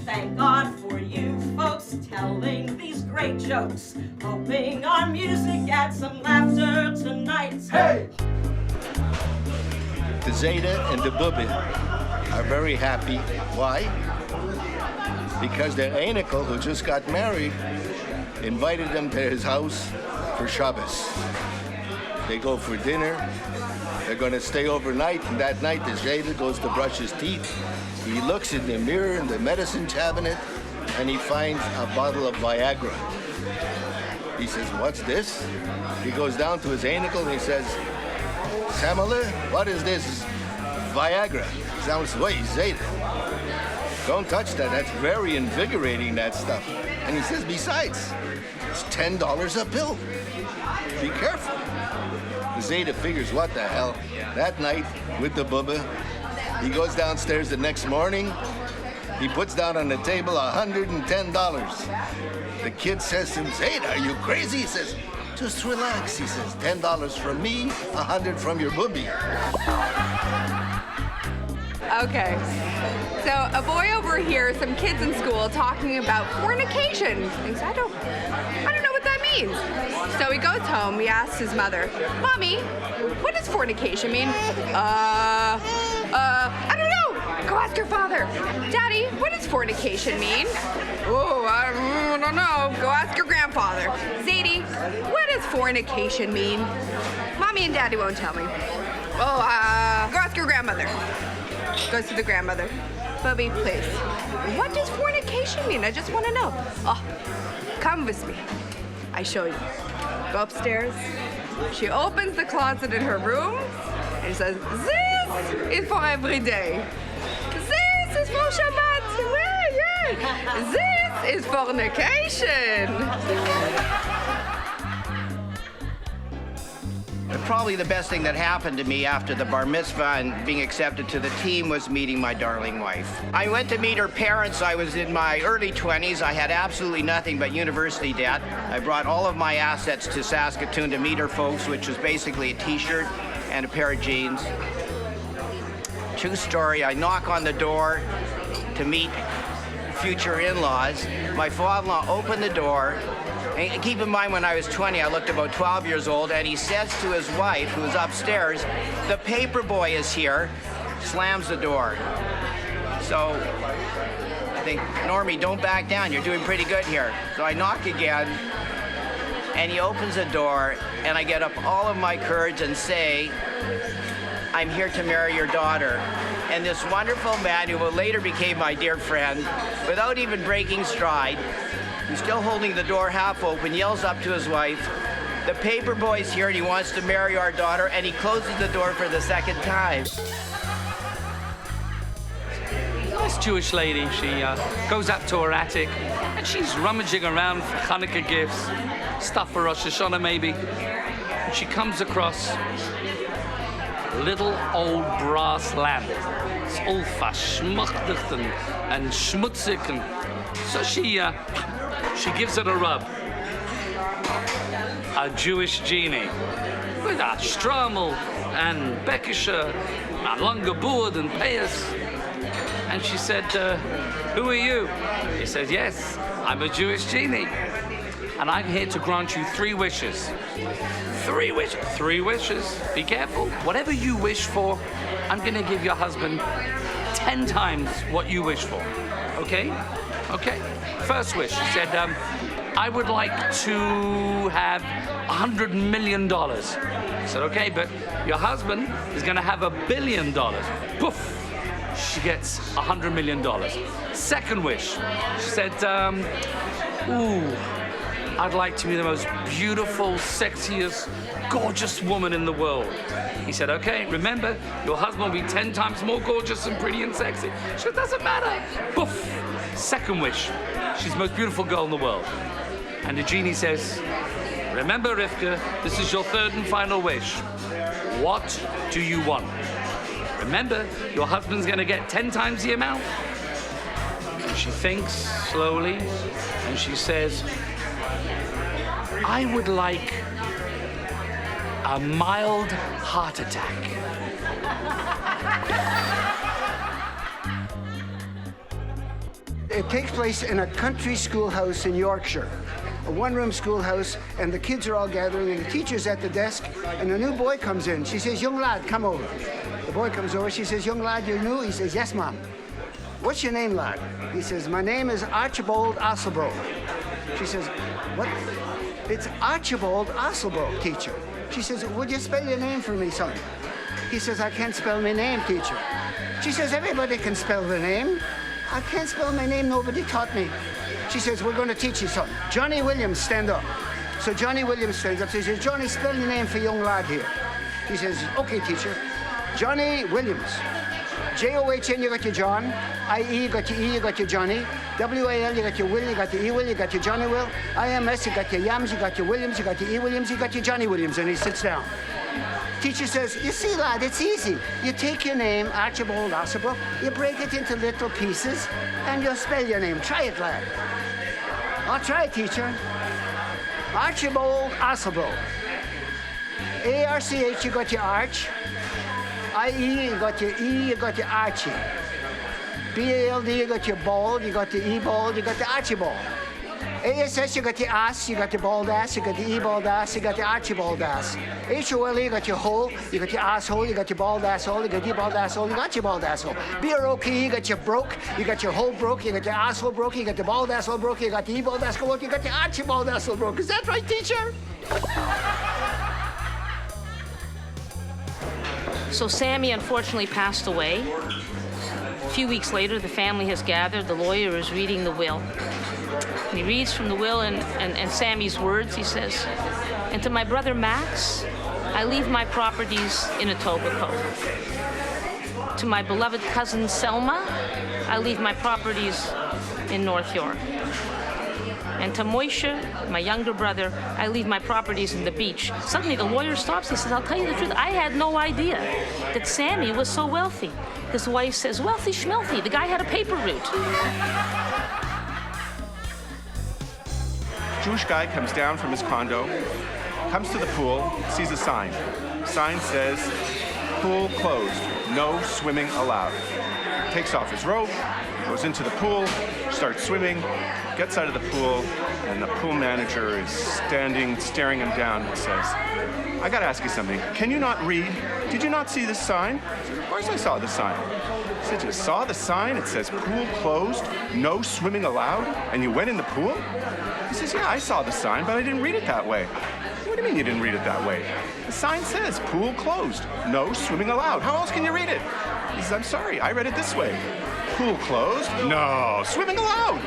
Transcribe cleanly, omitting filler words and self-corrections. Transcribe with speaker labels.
Speaker 1: Thank God for you folks telling these great jokes. Hoping our music adds some laughter tonight.
Speaker 2: Hey!
Speaker 3: The Zeta and the Bubba are very happy. Why? Because their Anikel, who just got married, invited them to his house for Shabbos. They go for dinner. They're going to stay overnight, and that night the Zeta goes to brush his teeth. He looks in the mirror in the medicine cabinet, and he finds a bottle of VIAGRA. He says, "What's this?" He goes down to his Anikel and he says, "Samala, what is this? VIAGRA." Samala says, "Wait, Zeta, don't touch that. That's very invigorating, that stuff." And he says, "Besides, it's $10 a pill. Be careful." Zeta figures, what the hell? That night, with the Bubba, he goes downstairs the next morning. He puts down on the table $110. The kid says to him, "Zeta, are you crazy?" He says, "Just relax." He says, $10 from me, $100 from your booby.
Speaker 4: Okay, so a boy overhears some kids in school talking about fornication. He says, I don't know what that means. So he goes home, he asks his mother, "Mommy, what does fornication mean?" I don't know. Go ask your father. "Daddy, what does fornication mean?" "Oh, I don't know. Go ask your grandfather." "Zadie, what does fornication mean?" "Mommy and Daddy won't tell me." "Oh, go ask your grandmother." Goes to the grandmother. "Bubby, please, what does fornication mean? I just want to know." "Oh, come with me. I show you." Go upstairs. She opens the closet in her room and says, "This is for every day. This is for Shabbat. Yeah. This is fornication."
Speaker 5: Probably the best thing that happened to me after the bar mitzvah and being accepted to the team was meeting my darling wife. I went to meet her parents. I was in my early 20s. I had absolutely nothing but university debt. I brought all of my assets to Saskatoon to meet her folks, which was basically a t-shirt and a pair of jeans. True story, I knock on the door to meet future in-laws. My father-in-law opened the door. And keep in mind, when I was 20, I looked about 12 years old, and he says to his wife, who's upstairs, "The paper boy is here," slams the door. So I think, "Normie, don't back down. You're doing pretty good here." So I knock again, and he opens the door, and I get up all of my courage and say, "I'm here to marry your daughter." And this wonderful man, who later became my dear friend, without even breaking stride, he's still holding the door half open, yells up to his wife, "The paper boy's here and he wants to marry our daughter," and he closes the door for the second time.
Speaker 6: This Jewish lady, she goes up to her attic and she's rummaging around for Hanukkah gifts, stuff for Rosh Hashanah maybe. And she comes across a little old brass lamp. It's all verschmuchtigt and schmutzig, and so she gives it a rub. A Jewish genie with a strommel and bekisher, a longer board and payas. And she said, "Who are you?" He said, "Yes, I'm a Jewish genie. And I'm here to grant you 3 wishes. 3 wishes. 3 wishes. Be careful. Whatever you wish for, I'm going to give your husband 10 times what you wish for. Okay? Okay. First wish, she said, I would like to have $100 million. I said, okay, but your husband is going to have $1 billion. Poof. She gets $100 million. Second wish, she said, I'd like to be the most beautiful, sexiest, gorgeous woman in the world. He said, okay, remember, your husband will be 10 times more gorgeous and pretty and sexy. She said, doesn't matter. Poof. Second wish, she's the most beautiful girl in the world. And the genie says, remember, Rivka, this is your 3rd and final wish. What do you want? Remember, your husband's gonna get 10 times the amount. And she thinks slowly, and she says, I would like a mild heart attack.
Speaker 2: It takes place in a country schoolhouse in Yorkshire, a one-room schoolhouse, and the kids are all gathering, and the teacher's at the desk, and a new boy comes in. She says, young lad, come over. The boy comes over. She says, young lad, you're new? He says, yes, ma'am. What's your name, lad? He says, my name is Archibald Asselbro. She says, what? It's Archibald Asselbro, teacher. She says, would you spell your name for me, son? He says, I can't spell my name, teacher. She says, everybody can spell their name. I can't spell my name, nobody taught me. She says, we're going to teach you, son. Johnny Williams, stand up. So Johnny Williams stands up. She says, Johnny, spell your name for young lad here. He says, okay, teacher. Johnny Williams. J-O-H-N, you got your John. I-E, you got your E, you got your Johnny. W-A-L, you got your Will, you got your E Will, you got your Johnny Will. I-M-S, you got your Yams, you got your Williams, you got your E Williams, you got your Johnny Williams. And he sits down. Teacher says, you see, lad, it's easy. You take your name, Archibald Asselbro, you break it into little pieces, and you'll spell your name. Try it, lad. I'll try it, teacher. Archibald Asselbro. A-R-C-H, you got your Arch. I-E, you got your E, you got your Archie. B-A-L-D, you got your Bald, you got the E-Bald, you got the Archibald. A-S-S, you got the ass, you got the bald ass, you got the E-bald ass, you got the Archibald ass. H-O-L-E, you got your hole, you got your asshole, you got your bald asshole, you got your bald asshole, you got your bald asshole. B-R-O-K-E, you got your broke, you got your hole broke, you got your asshole broke, you got the bald asshole broke, you got the E-bald asshole broke, you got the Archibald asshole broke. Is that right, teacher?
Speaker 7: So Sammy unfortunately passed away. A few weeks later, the family has gathered. The lawyer is reading the will. And he reads from the will and Sammy's words. He says, and to my brother Max, I leave my properties in Etobicoke. To my beloved cousin Selma, I leave my properties in North York. And to Moishe, my younger brother, I leave my properties in the beach. Suddenly the lawyer stops. He says, I'll tell you the truth. I had no idea that Sammy was so wealthy. His wife says, wealthy schmelthy. The guy had a paper route.
Speaker 8: Jewish guy comes down from his condo, comes to the pool, sees a sign. Sign says, pool closed, no swimming allowed. Takes off his robe, goes into the pool, starts swimming, gets out of the pool, and the pool manager is standing, staring him down and says, I gotta ask you something. Can you not read? Did you not see this sign? He said, of course I saw the sign. He said, you saw the sign? It says pool closed, no swimming allowed, and you went in the pool? He says, yeah, I saw the sign, but I didn't read it that way. What do you mean you didn't read it that way? The sign says pool closed, no swimming allowed. How else can you read it? He says, I'm sorry, I read it this way. Pool closed, no swimming allowed.